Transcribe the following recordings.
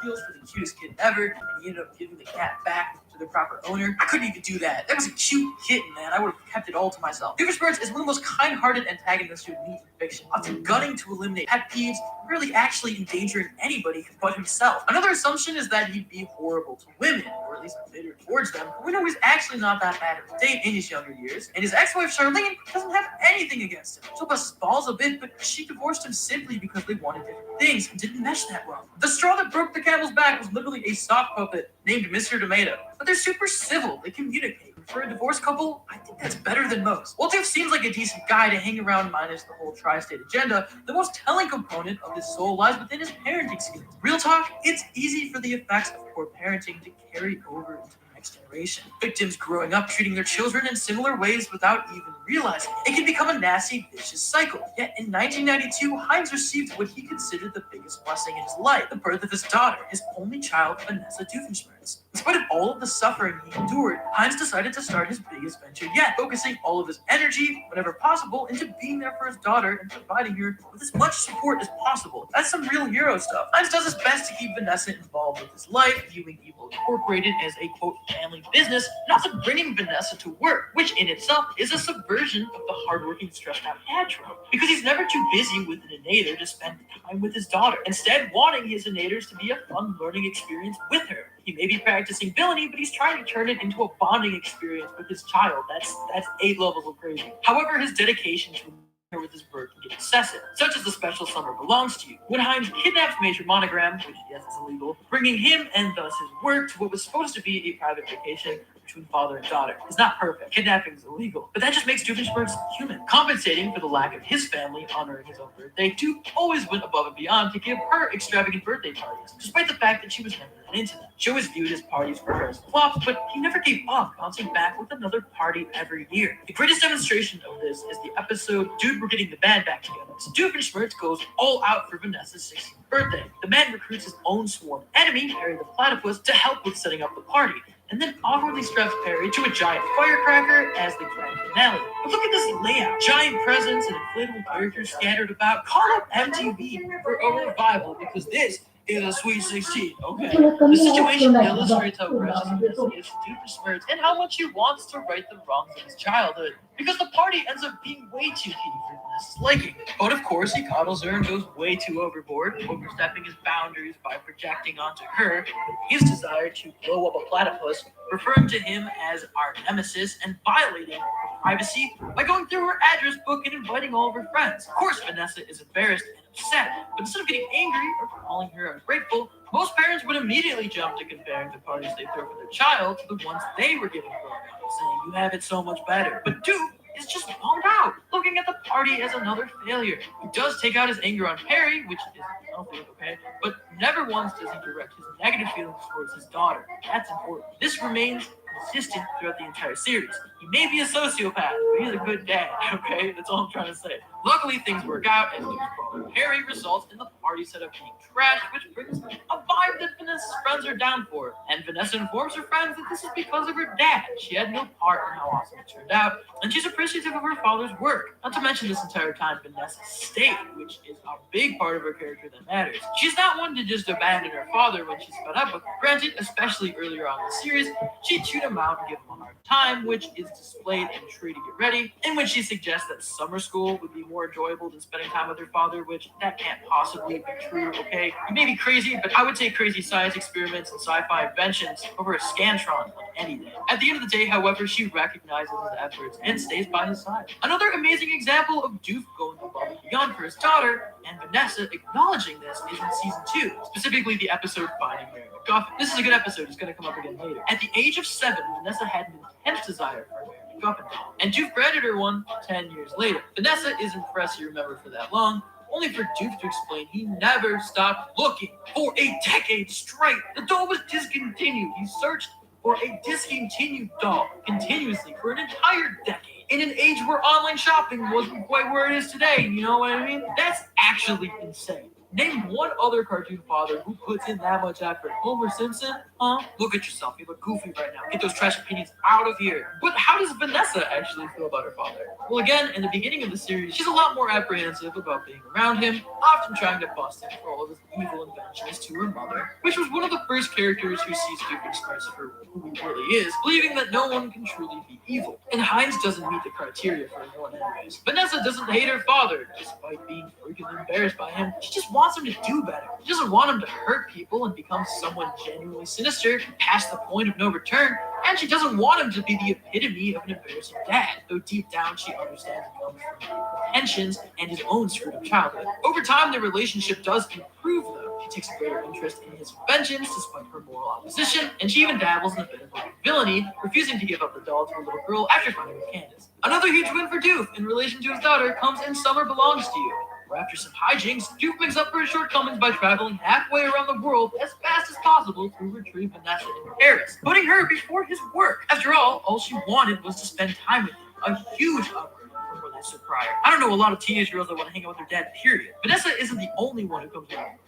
Heels for the cutest kitten ever, and he ended up giving the cat back to the proper owner. I couldn't even do that. That was a cute kitten, man. I would have kept it all to myself. Doofenshmirtz is one of the most kind-hearted antagonists you would meet in fiction, often gunning to eliminate pet peeves, really actually endangering anybody but himself. Another assumption is that he'd be horrible to women, or at least bitter towards them. But we know he's actually not that bad of a date in his younger years, and his ex-wife Charlene doesn't have anything against him. She'll bust his balls a bit, but she divorced him simply because they wanted different things and didn't mesh that well. The straw that broke the camel's back was literally a sock puppet named Mr. Tomato. But they're super civil, they communicate. For a divorced couple, I think that's better than most. While Doof seems like a decent guy to hang around minus the whole tri-state agenda, the most telling component of his soul lies within his parenting skills. Real talk, it's easy for the effects of poor parenting to carry over into the next generation. Victims growing up treating their children in similar ways without even realizing it can become a nasty, vicious cycle. Yet in 1992, Hines received what he considered the biggest blessing in his life, the birth of his daughter, his only child, Vanessa Doofenshmirtz. In spite of all of the suffering he endured, Hines decided to start his biggest venture yet, focusing all of his energy, whenever possible, into being there for his daughter and providing her with as much support as possible. That's some real hero stuff. Hines does his best to keep Vanessa involved with his life, viewing Evil Incorporated as a, quote, family business, and also bringing Vanessa to work, which in itself is a subversion of the hardworking, stressed-out dad trope, because he's never too busy with an innator to spend time with his daughter, instead wanting his innators to be a fun learning experience with her. He may be practicing villainy, but he's trying to turn it into a bonding experience with his child. That's 8 levels of crazy. However, his dedication to her with his work can get excessive, such as the special Summer Belongs to You, when Hines kidnaps Major Monogram, which yes is illegal, bringing him and thus his work to what was supposed to be a private vacation between father and daughter. It's not perfect. Kidnapping is illegal. But that just makes Doofenshmirtz human. Compensating for the lack of his family honoring his own birthday, Doof always went above and beyond to give her extravagant birthday parties, despite the fact that she was never that into them. She always viewed his parties for her as flops, but he never gave up, bouncing back with another party every year. The greatest demonstration of this is the episode Dude, We're Getting the Band Back Together. So Doofenshmirtz goes all out for Vanessa's 16th birthday. The man recruits his own sworn enemy, Harry the Platypus, to help with setting up the party, and then awkwardly straps Perry to a giant firecracker as the grand finale. But look at this layout. Giant presents and inflatable characters scattered about. Call up MTV for a revival, because this is a Sweet 16, okay? The situation illustrates how precious Vanessa is to Doofenshmirtz and how much he wants to right the wrongs of his childhood, because the party ends up being way too key for Vanessa's liking. But of course, he coddles her and goes way too overboard, overstepping his boundaries by projecting onto her his desire to blow up a platypus, referring to him as our nemesis, and violating her privacy by going through her address book and inviting all of her friends. Of course, Vanessa is embarrassed and upset, but instead of getting angry or calling her ungrateful, most parents would immediately jump to comparing the parties they throw for their child to the ones they were given growing up, saying, "You have it so much better." But Duke is just bummed out, looking at the party as another failure. He does take out his anger on Perry, which is healthy, okay, but never once does he direct his negative feelings towards his daughter. That's important. This remains consistent throughout the entire series. He may be a sociopath, but he's a good dad, okay? That's all I'm trying to say. Luckily, things work out, and Duke's problem Harry results in the party setup being trashed, which brings a vibe that Vanessa's friends are down for. And Vanessa informs her friends that this is because of her dad. She had no part in how awesome it turned out, and she's appreciative of her father's work. Not to mention this entire time, Vanessa stayed, which is a big part of her character that matters. She's not one to just abandon her father when she's fed up with him. Granted, especially earlier on in the series, she chewed him out and gave him a hard time, which is displayed in Tree to Get Ready, and when she suggests that summer school would be more enjoyable than spending time with her father, which that can't possibly be true, okay? You may be crazy, but I would take crazy science experiments and sci-fi inventions over a Scantron on any day. At the end of the day, however, she recognizes his efforts and stays by his side. Another amazing example of Doof going above and beyond for his daughter, and Vanessa acknowledging this, is in season 2, specifically the episode Finding Mary McGuffin. This is a good episode, it's going to come up again later. At the age of 7, Vanessa had an intense desire for a Mary McGuffin doll, and Doof granted her one 10 years later. Vanessa is impressed he remembered for that long, only for Doof to explain he never stopped looking for a decade straight. The doll was discontinued. He searched for a discontinued doll continuously for an entire decade. In an age where online shopping wasn't quite where it is today, you know what I mean? That's actually insane. Name one other cartoon father who puts in that much effort. Homer Simpson? Huh? Look at yourself. You look goofy right now. Get those trash opinions out of here. But how does Vanessa actually feel about her father? Well, again, in the beginning of the series, she's a lot more apprehensive about being around him, often trying to bust him for all of his evil inventions to her mother, which was one of the first characters who sees different parts of her who he really is, believing that no one can truly be evil. And Heinz doesn't meet the criteria for a villain anyways. Vanessa doesn't hate her father, despite being freaking embarrassed by him. She just wants him to do better. She doesn't want him to hurt people and become someone genuinely sinister past the point of no return. And she doesn't want him to be the epitome of an embarrassing dad, though deep down she understands it comes from tensions and his own screwed up childhood. Over time, their relationship does improve, though. She takes a greater interest in his inventions despite her moral opposition, and she even dabbles in a bit of villainy, refusing to give up the doll to a little girl after finding with Candace. Another huge win for Doof in relation to his daughter comes in Summer Belongs to You, where after some hijinks, Doof makes up for his shortcomings by traveling halfway around the world as fast as possible to retrieve Vanessa in Paris, putting her before his work. After all she wanted was to spend time with him, a huge upgrade from where they stood prior. I don't know a lot of teenage girls that want to hang out with their dad, period. Vanessa isn't the only one who comes around.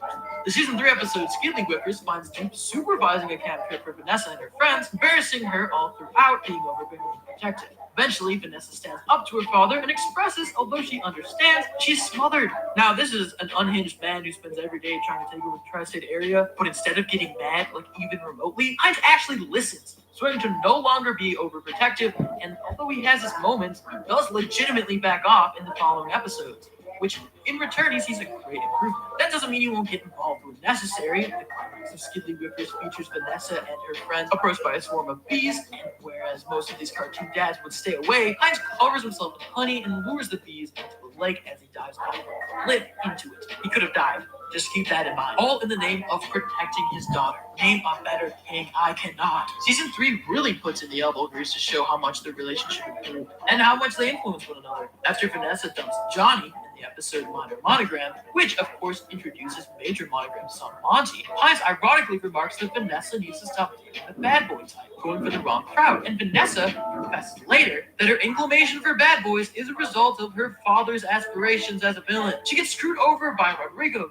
The season 3 episode Skiddly Whippers finds Doof supervising a camp trip for Vanessa and her friends, embarrassing her all throughout, being overbearing and protective. Eventually, Vanessa stands up to her father and expresses, although she understands, she's smothered. Now, this is an unhinged man who spends every day trying to take over the tri-state area, but instead of getting mad, like even remotely, Heinz actually listens, swearing to no longer be overprotective, and although he has his moments, he does legitimately back off in the following episodes, which in return he sees a great improvement. That doesn't mean he won't get involved when necessary. The climax of Skiddly Whippers features Vanessa and her friends approached by a swarm of bees, and whereas most of these cartoon dads would stay away, Heinz covers himself with honey and lures the bees into the lake as he dives off a cliff into it. He could have died. Just keep that in mind. All in the name of protecting his daughter. Name a better king, I cannot. Season 3 really puts in the elbow grease to show how much their relationship improved and how much they influence one another. After Vanessa dumps Johnny in the episode Minor Monogram, which of course introduces Major Monogram's son Monty, Heinz ironically remarks that Vanessa needs to stop dating the bad boy type, going for the wrong crowd, and Vanessa confesses later that her inclination for bad boys is a result of her father's aspirations as a villain. She gets screwed over by Rodrigo,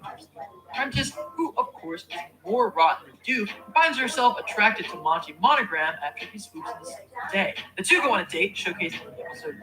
Prentice, who of course is more rotten than Doof, finds herself attracted to Monty Monogram after he swoops in the same day. The two go on a date, showcasing the episode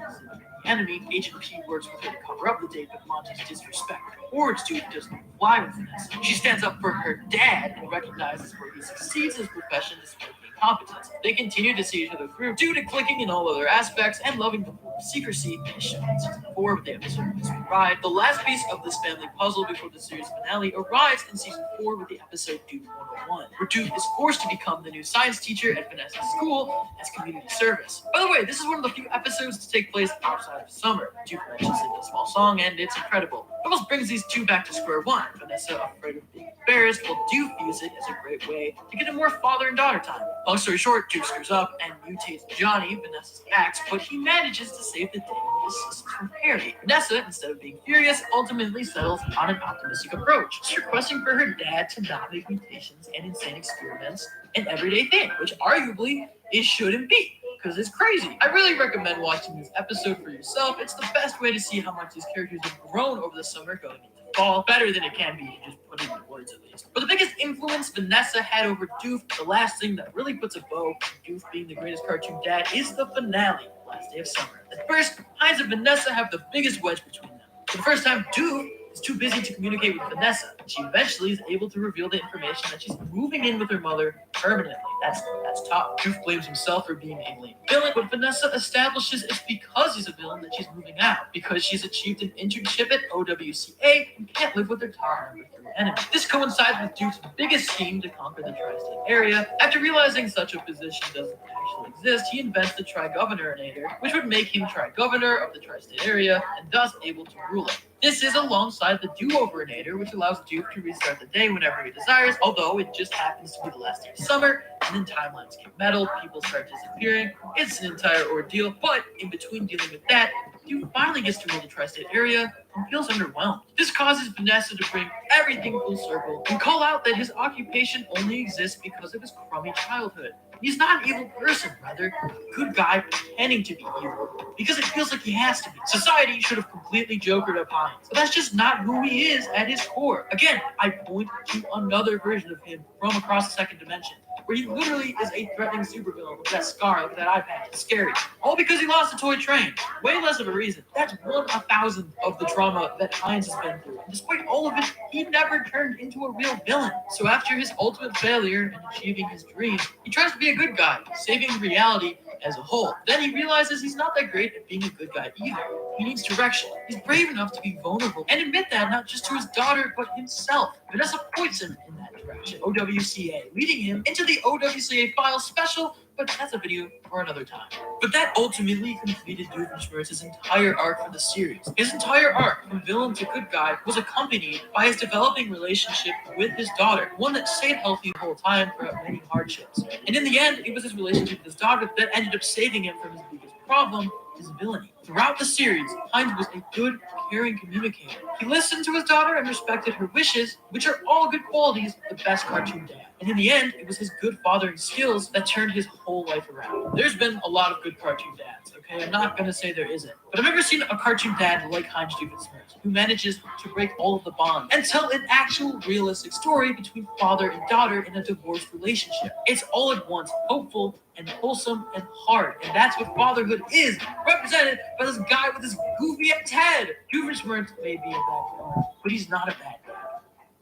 The Enemy. Agent P works with her to cover up the date, but Monty's disrespect towards Doof doesn't fly with Vanessa. She stands up for her dad and recognizes where he succeeds in his profession despite being competent. They continue to see each other through due to clicking in all other aspects and loving the form of secrecy, as shown in season 4 with the episode Miss Ride. The last piece of this family puzzle before the series finale arrives in season 4 with the episode Doof 101, where Doof is forced to become the new science teacher at Vanessa's school as community service. By the way, this is one of the few episodes to take place outside of summer. Doof mentions it in a small song, and it's incredible. It almost brings these two back to square one. Vanessa afraid of being embarrassed, while Doof views it as a great way to get a more father and daughter time. Long story short, Doof screws up and mutates Johnny, Vanessa's ex, but he manages to save the day with assistance from Harry. Vanessa, instead of being furious, ultimately settles on an optimistic approach, just requesting for her dad to not make mutations and insane experiments an everyday thing, which arguably it shouldn't be, because it's crazy. I really recommend watching this episode for yourself. It's the best way to see how much these characters have grown over the summer going into fall, better than it can be to just put it in words at least. But the biggest influence Vanessa had over Doof, the last thing that really puts a bow on Doof being the greatest cartoon dad, is the finale, Last Day of Summer. At first, Heinz and Vanessa have the biggest wedge between them. For the first time, Doof is too busy to communicate with Vanessa, and she eventually is able to reveal the information that she's moving in with her mother permanently. That's tough. Doof blames himself for being a lame villain, but Vanessa establishes it's because he's a villain that she's moving out, because she's achieved an internship at OWCA and can't live with her top number 3 enemy. This coincides with Doof's biggest scheme to conquer the tri-state area. After realizing such a position doesn't actually exist, he invents the Tri-Governorator, which would make him Tri-Governor of the tri-state area and thus able to rule it. This is alongside the Do-Overinator, which allows Doof to restart the day whenever he desires, although it just happens to be the last day of summer, and then timelines get meddled, people start disappearing. It's an entire ordeal, but in between dealing with that, Doof finally gets to rule the tri-state area and feels underwhelmed. This causes Vanessa to bring everything full circle and call out that his occupation only exists because of his crummy childhood. He's not an evil person, rather, a good guy pretending to be evil because it feels like he has to be. Society should have completely jokered up Hines, but that's just not who he is at his core. Again, I point to another version of him from across the second dimension, where he literally is a threatening supervillain with that scar, look at that eye patch, it's scary. All because he lost a toy train. Way less of a reason. That's 1/1000th of the trauma that Hines has been through. And despite all of it, he never turned into a real villain. So after his ultimate failure in achieving his dream, he tries to be a good guy, saving reality as a whole. Then he realizes he's not that great at being a good guy either. He needs direction. He's brave enough to be vulnerable and admit that not just to his daughter, but himself. Vanessa points him in that direction, OWCA, leading him into the OWCA Files special, but that's a video for another time. But that ultimately completed Doofenshmirtz's entire arc for the series. His entire arc, from villain to good guy, was accompanied by his developing relationship with his daughter, one that stayed healthy the whole time throughout many hardships. And in the end, it was his relationship with his daughter that ended up saving him from his biggest problem, his villainy. Throughout the series, Hines was a good, caring communicator. He listened to his daughter and respected her wishes, which are all good qualities of the best cartoon dad. And in the end, it was his good fathering skills that turned his whole life around. There's been a lot of good cartoon dads, okay? I'm not gonna say there isn't. But I've never seen a cartoon dad like Heinz Doofenshmirtz, who manages to break all of the bonds and tell an actual realistic story between father and daughter in a divorced relationship. It's all at once hopeful and wholesome and hard. And that's what fatherhood is, represented by this guy with this goofy ass head. Doofenshmirtz may be a bad villain, but he's not a bad guy.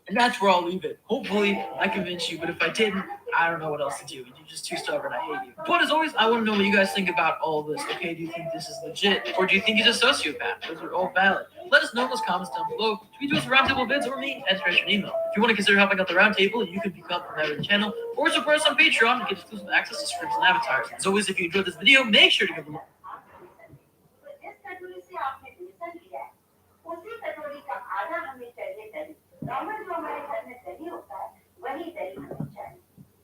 And that's where I'll leave it. Hopefully, I convinced you, but if I didn't, I don't know what else to do. You're just too stubborn. I hate you. But as always, I want to know what you guys think about all of this. Okay, do you think this is legit? Or do you think he's a sociopath? Those are all valid. Let us know in those comments down below. Tweet to us at Roundtable Vids or me at Stretch an email. If you want to consider helping out the Roundtable, you can become a member of the channel or support us on Patreon to get exclusive access to scripts and avatars. As always, if you enjoyed this video, make sure to give a like. Normal जो हमारे घर में दही होता है वही दही हमें चाहिए।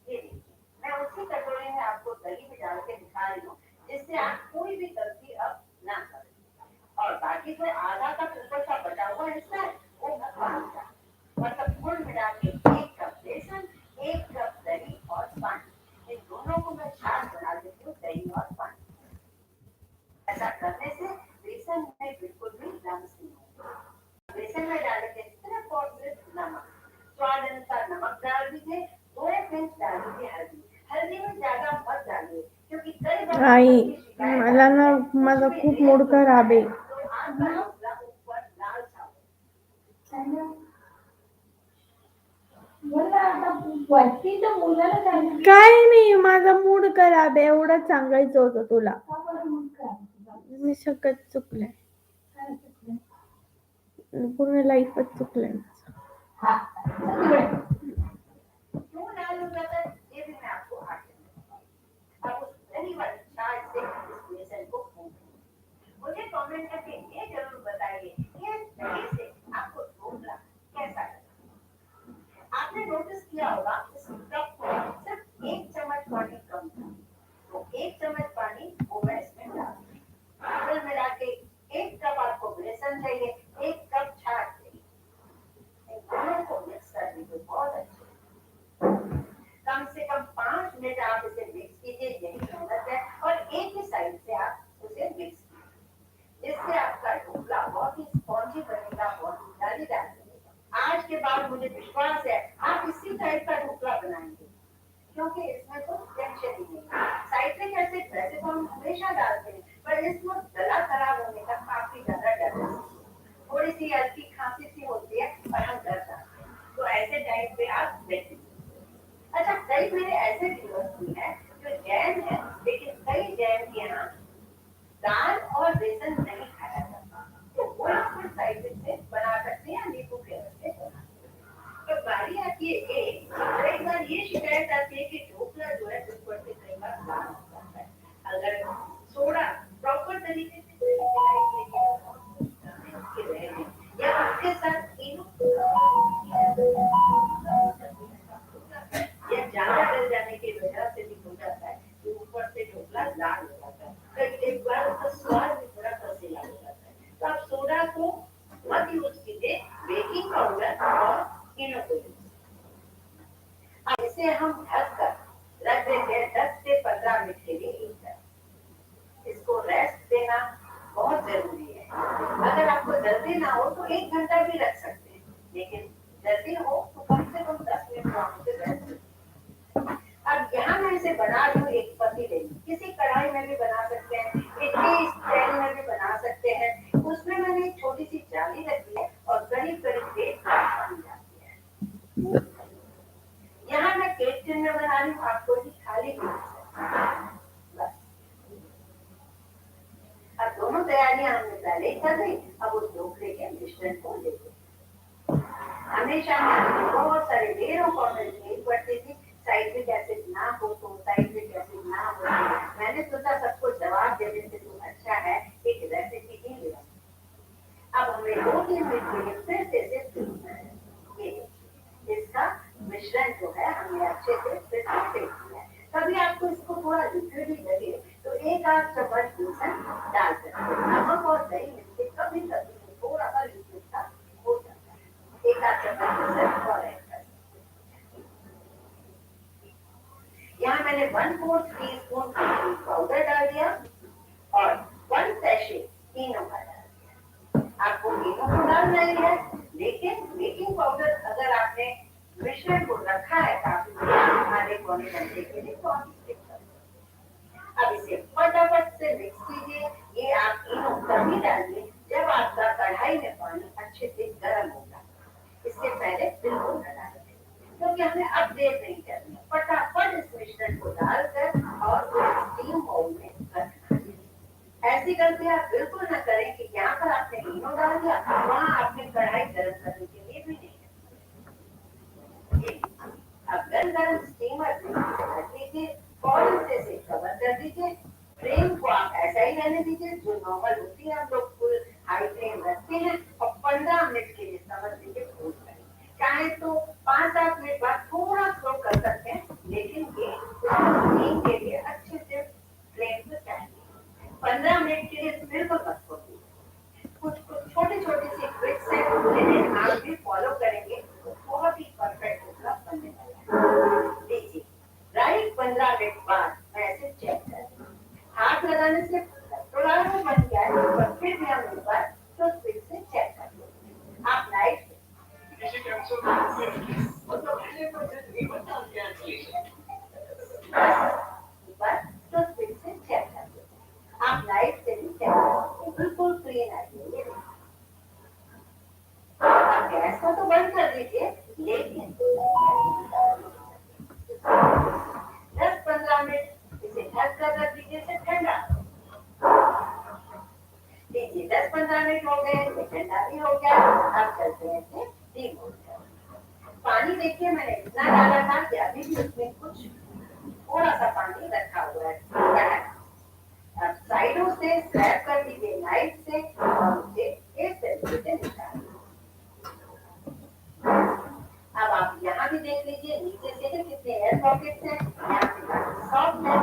ये देखिए मैं उसी कटोरे में आपको दही में डाल के दिखा रही हूँ जिससे आप कोई भी गलती अब ना करें। और बाकी जो आधा कप ऊपर का बचा हुआ हिस्सा है वो मत डालना। मतलब गुड़ मिला के 1 कप बेसन 1 कप दही और पानी, इन दोनों को मैं छाछ बना देती हूँ दही और पानी। ऐसा करने से बेसन में बिल्कुल भी लम्स नहीं होगा। बेसन में डालेंगे सिर्फ और सिर्फ नमक, स्वाद अनुसार नमक डाल दीजिए, 2 पिंच डाल दीजिए हल्दी। हल्दी में ज्यादा मत डालिए क्योंकि कई बार आई मला ना माझा खूप मूड खराब आहे. तो आपका ढोकला ऊपर लाल छावे। काय नाही, माझा मूड खराब आहे एवढंच सांगायचं होतं तुला. मी सगळं चुकलंय, पूर्ण लाईफच चुकलंय. क्यों डालूं बटर ये भी मैं आपको आगे बताऊंगा। अब उस दही वाली छाछ से इस बेसन को भूनें। मुझे कमेंट करके ये जरूर बताइए कि इस दही से आपको ढोकला कैसा लगा। आपने नोटिस किया होगा इस कप को सिर्फ 1 चम्मच पानी कम था, तो 1 चम्मच पानी वो मैं इसमें डाल दूंगी। कुल मिला के 1 कप आपको बेसन चाहिए, 1 कप छाछ चाहिए। इन दोनों को मिक्स कर दीजिए बहुत अच्छे। कम से कम 5 मिनट आप इसे मिक्स कीजिए, यही मेहनत है। और एक ही साइड से आप उसे मिक्स कीजिए जिससे आपका ढोकला बहुत ही स्पॉन्जी बनेगा, बहुत ही जालीदार बनेगा। आज के बाद मुझे विश्वास है आप इसी टाइप का ढोकला बनाएंगे क्योंकि इसमें कोई टेंशन ही नहीं है। साइट्रिक एसिड वैसे तो हम हमेशा डालते हैं पर इसमें गला खराब होने का काफी ज्यादा डर है। थोड़ी सी हल्की खांसी सी होती है और हम डर जाते हैं, तो ऐसे टाइप पे आप देखें। अच्छा, कई मेरे ऐसे व्यूअर्स भी हैं जो जैन है लेकिन कई जैन के यहाँ दाल और बेसन नहीं खाया जाता, तो वो आप फिर साइड से बना सकते हैं, नींबू के रस से बना सकते हैं। तो बारी आती है कई बार ये शिकायत आती है कि ढोकला जो है ऊपर से कई बार लाल हो जाता है। अगर सोडा प्रॉपर तरीके से या उसके साथ या ज्यादा डल जाने की वजह से भी हो जाता है कि ऊपर से ढोकला लाल हो जाता है। कई एक बार उसका स्वाद भी थोड़ा कसीला हो जाता है। तो आप सोडा को मत यूज कीजिए, बेकिंग पाउडर और इनो को यूज। अब इसे हम ढक कर रख देते हैं 10 से जल्दी ना हो तो 1 घंटा भी रख सकते हैं, लेकिन जल्दी हो तो कम से कम 10 मिनट वहाँ पे रह सकते हैं। अब यहाँ मैं इसे बना रही हूँ एक पतीले में, किसी कढ़ाई में भी बना सकते हैं, इडली स्टैंड में भी बना सकते हैं। उसमें मैंने एक छोटी सी जाली रखी है और करीब करीब 1 ग्लास पानी डाल दिया है। यहाँ मैं केक टिन में बना रही हूँ, आप कोई भी खाली भी बना सकते हैं। बस अब दोनों तैयारियां हमने पहले ही कर दी। अब उस ढोकले के मिश्रण को लेते हमेशा मैं बहुत सारे ढेरों कमेंट नहीं पढ़ती थी, साइट्रिक एसिड ना हो तो साइट्रिक एसिड ना हो तो मैंने सोचा सबको जवाब देने से तो अच्छा है एक रेसिपी ही ले। अब हमें 2-3 मिनट के लिए फिर से इसे भूनना है। ये इसका मिश्रण जो है हमने अच्छे से फिर से किया है। कभी आपको इसको थोड़ा लिक्विड ही लगे तो 1 आध चम्मच बेसन डाल सकते हैं। नमक और दही मिलके कभी कभी थोड़ा सा लिक्विड सा हो जाता है। 1 आध चम्मच बेसन और ऐड कर सकते हैं। यहाँ मैंने 1/4 टीस्पून पाउडर डाल दिया और 1 सैशे इनो का डाल दिया। आपको इनो तो डालना ही है, लेकिन बेकिंग पाउडर अगर आपने मिश्रण को रखा है काफी आधे पौने घंटे के लिए तो आप स्टिक कर सकते। अब इसे फटाफट से मिक्स कीजिए। ये आप इनो तभी डालिए जब आपका कढ़ाई में पानी अच्छे से गर्म होगा। इसके पहले बिल्कुल न डालें, क्योंकि हमें अब देर नहीं करनी। फटाफट इस मिश्रण को डालकर और स्टीम बाउल में रखना है। ऐसी गलती आप बिल्कुल न करें कि यहाँ पर आपने इनो डाल दिया, वहाँ आपने कढ़ाई गर्म करने के लिए भी नहीं। अब गरम स्टीमर रख लीजिए, फौरन से इसे कवर कर दीजिए। फ्लेम को आप ऐसा ही रहने दीजिए जो नॉर्मल होती है। हम लोग फुल हाई फ्लेम रखते हैं और 15 मिनट के लिए समझ लीजिए फूल करें। चाहे तो 5-7 मिनट बाद थोड़ा स्लो कर सकते हैं, लेकिन ये स्टीम के लिए अच्छे से फ्लेम पे चाहिए। 15 मिनट के लिए बिल्कुल मत छोड़िए। कुछ छोटी छोटी सी ट्रिक्स है जिन्हें आप भी फॉलो करेंगे तो बहुत ही परफेक्ट होगा बनने वाला है। देखिए राइट 15 मिनट बाद मैं ऐसे चेक कर हाथ लगाने से थोड़ा सा बन गया है, पर फिर भी हम एक बार तो फिर से चेक कर लो। आप लाइट तो फिर से चेक कर लो। आप लाइट से भी चेक करो, बिल्कुल क्लीन आएगी। गैस को तो बंद कर दीजिए, लेकिन 10-15 मिनट इसे ढक कर रख दीजिए, इसे ठंडा। देखिए 10-15 मिनट हो गए, इसे ठंडा भी हो गया। अब चलते हैं इसे डीमोल्ड करने। पानी देखिए मैंने इतना डाला था कि अभी भी उसमें कुछ थोड़ा सा पानी रखा हुआ है। अब साइडों से स्क्रैप कर दीजिए नाइफ से और उसे इस तरीके से निकालिए। अब आप यहाँ भी देख लीजिए नीचे से कितने एयर पॉकेट्स हैं। यहाँ पे काफी सॉफ्ट है,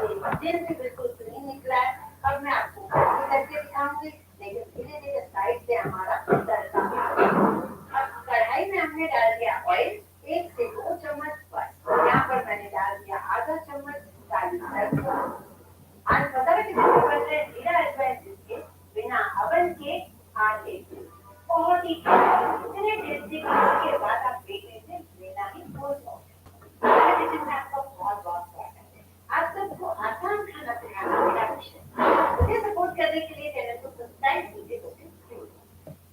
नीचे भी बिल्कुल क्लीन निकला है। अब मैं आपको करके दिखाऊंगी, लेकिन धीरे धीरे साइड से हमारा तड़का। अब कढ़ाई में हमने डाल दिया ऑयल 1 से 2 चम्मच बस। यहाँ पर मैंने डाल दिया आधा चम्मच काली सरसों। आज पता है कितने बन रहे जीरा अजवाइन जिसके बिना अवन के आटे बहुत ही इतने टेस्टी के बाद आप बेकरी से लेना ही भूल जाओ। किचन में आपका बहुत बहुत स्वागत है। आप सबको आसान खाना बनाना मेरा मिशन है। मुझे सपोर्ट करने के लिए चैनल को सब्सक्राइब कीजिए।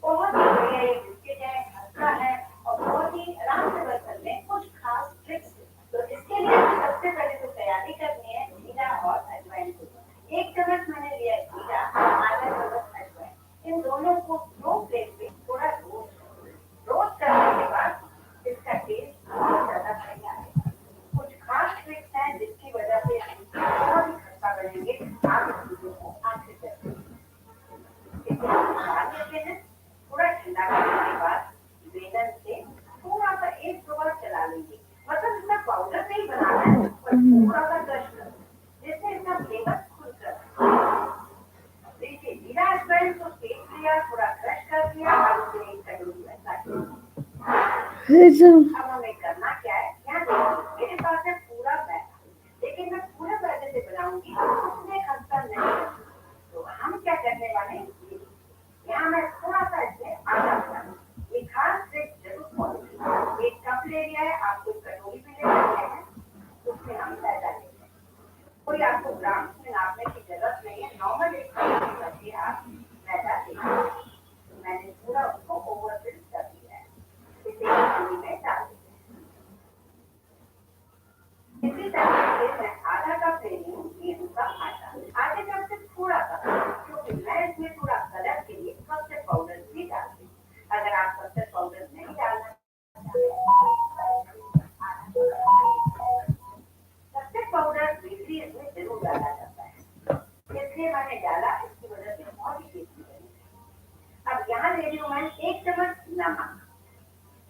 बहुत ही बढ़िया ये बिस्किट है, हल्का है और बहुत ही आराम से बन सकते हैं। कुछ खास ट्रिक्स तो इसके लिए सबसे पहले तो तैयारी करनी है जीरा और अजवाइन की। 1 चम्मच मैंने लिया जीरा, आधा चम्मच अजवाइन। इन दोनों को 2 प्लेट में थोड़ा रोस्ट करने के बाद इसका टेस्ट बहुत ज्यादा बढ़िया है। कुछ खास ट्रिक्स हैं जिसकी वजह से बहुत ही खट्टा बनेंगे। आप इस वीडियो को आखिर तक इसे निकाल लेते हैं। थोड़ा ठंडा करने के बाद बेलन से थोड़ा सा 1-2 बार चला लेंगे। मतलब इसका पाउडर नहीं बनाना है, पर थोड़ा सा क्रश कर जिससे इसका फ्लेवर खुलकर देखिए जीरा अजवाइन को सेक लिया, थोड़ा क्रश कर दिया और उसे एक कटोरी में काट लिया। अब हमें करना क्या है, यहाँ देखिए मेरे पास है पूरा मैदा, लेकिन मैं पूरे मैदे से बनाऊंगी उसमें खस्ता नहीं। तो हम क्या करने वाले हैं, यहाँ मैं थोड़ा ग्राम में नापने की जरूरत नहीं है, नॉर्मल एक कप रखिए आप मैदा देखिए, मैंने पूरा उसको ओवरफिल कर दिया है, इसे पानी में डाल दीजिए। इसी तरह से मैं आधा कप ले रही हूँ गेहूं का आटा, आधे कप से थोड़ा कम, क्योंकि मैं इसमें थोड़ा कलर के लिए कस्टर्ड पाउडर भी डाल दी। अगर आप कस्टर्ड पाउडर नहीं डालना कस्टर्ड पाउडर बेकरी में जरूर डाला जाता है, इसलिए मैंने डाला, इसकी वजह से बहुत ही टेस्टी बनी। अब यहाँ ले रही हूँ मैं 1 चम्मच नमक,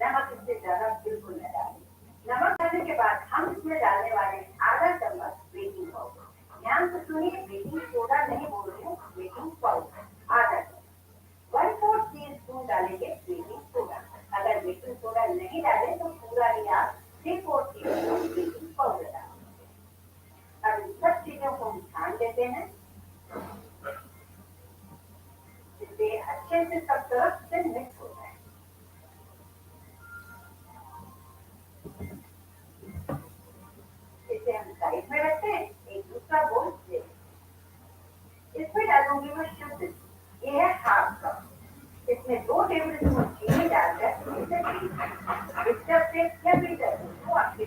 नमक इससे ज्यादा बिल्कुल न डालें। नमक डालने के बाद हम इसमें डालने वाले आधा चम्मच बेकिंग पाउडर, ध्यान से सुनिए, बेकिंग सोडा नहीं बोल रही हूँ, बेकिंग पाउडर आधा चम्मच, 1/4 टीस्पून डालेंगे बेकिंग सोडा। अगर बेकिंग सोडा नहीं डाले तो पूरा ही आप 3/4 टीस्पून बेकिंग पाउडर डालें। अब इन सब चीजों को हम छान देते हैं, जिससे अच्छे से सब तरफ से मिक्स हो जाए। इसे हम साइड में रखते हैं, एक दूसरा बोल ले, इसमें डालूंगी मैं शुद्ध, ये है 1/2 कप, इसमें 2 टेबल स्पून चीनी डालकर इसे मिक्सर से या बीटर से वो आपके,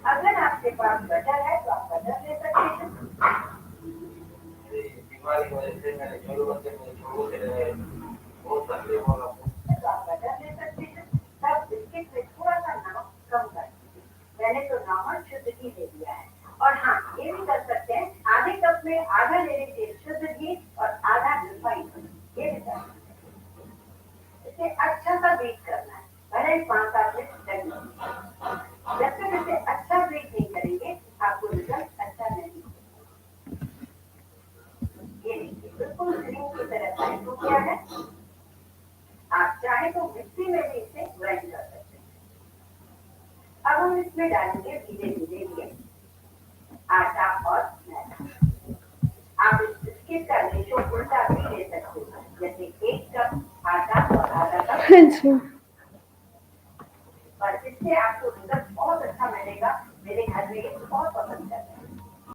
अगर आपके पास बटर है तो आप बटर ले सकते हैं। बीमारी वजह से मैंने जरूरत से बहुत तकलीफ हो रहा है, तो आप बटर ले सकते हैं। तब बिस्किट में थोड़ा सा नमक कम कर दीजिए, मैंने तो नॉर्मल शुद्ध घी ले लिया है। और हाँ, ये भी कर सकते हैं, आधे कप में आधा ले लीजिए शुद्ध घी और आधा रिफाइंड, ये भी कर सकते हैं। इसे अच्छा सा बीट करना है, भले ही 5-7 मिनट लगे, जब तक इसे अच्छा बीट नहीं करेंगे आपको रिजल्ट अच्छा नहीं मिलेगा। ये देखिए बिल्कुल क्रीम की तरह टाइट हो गया है, आप चाहे तो मिक्सी में भी इसे ग्राइंड कर सकते हैं। अब हम इसमें डालेंगे धीरे धीरे ये आटा और मैदा। आप इस बिस्किट का रेशो उल्टा भी ले सकते हैं, जैसे 1 कप आटा और आधा कप, और इससे आपको रिजल्ट बहुत अच्छा मिलेगा। मेरे घर में ये बहुत पसंद करते हैं।